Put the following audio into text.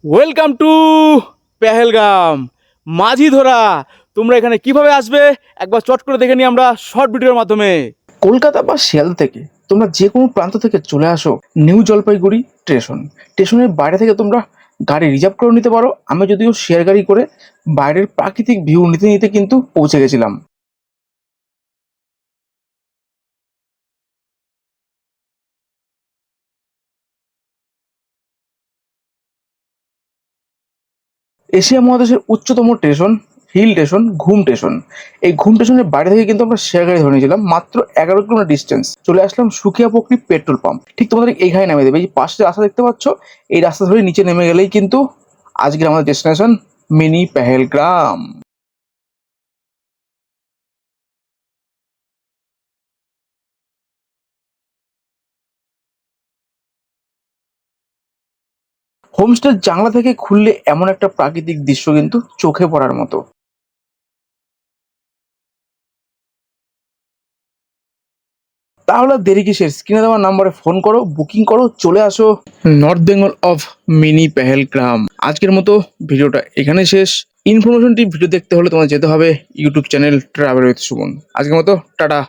Welcome to Pahalgam. মাঝি ধরা। তোমরা এখানে কিভাবে আসবে একবার চট করে দেখে নিই আমরা শর্ট ভিডিওর মাধ্যমে। কলকাতা বা শিয়ালদা থেকে তোমরা যে কোনো প্রান্ত থেকে চলে আসো নিউ জলপাইগুড়ি স্টেশনের বাইরে থেকে তোমরা গাড়ি রিজার্ভ করে নিতে পারো। আমি যদিও শেয়ার গাড়ি করে বাইরের প্রাকৃতিক ভিউ নিতে নিতে কিন্তু পৌঁছে গেছিলাম। এশিয়া মহাদেশের উচ্চতম স্টেশন, হিল স্টেশন, ঘুম স্টেশন। এই ঘুম স্টেশনের বাইরে থেকে কিন্তু আমরা শেয়ার গাড়ি ধরে নিয়েছিলাম। মাত্র 11 কিলোমিটার ডিস্টেন্স চলে আসলাম সুখিয়া পকরি পেট্রোল পাম্প। ঠিক তোমাদের এইখানে নামিয়ে দেবে। এই পাশে রাস্তা দেখতে পাচ্ছ, এই রাস্তা ধরে নিচে নেমে গেলেই কিন্তু আজকের আমাদের ডেস্টিনেশন মিনি পেহেলগ্রাম। হোমস্টের জানলা থেকে খুললে এমন একটা প্রাকৃতিক দৃশ্য কিন্তু চোখে পড়ার মতো। তাহলে আর দেরি কিসের, স্ক্রিনে দেওয়া নাম্বারে ফোন করো, বুকিং করো, চলে আসো নর্থ বেঙ্গল অফ মিনি পেহেলগ্রাম। আজকের মতো ভিডিওটা এখানে শেষ। ইনফরমেশনটি ভিডিও দেখতে হলে তোমার যেতে হবে YouTube channel travel with Suman. আজকের মতো টাটা।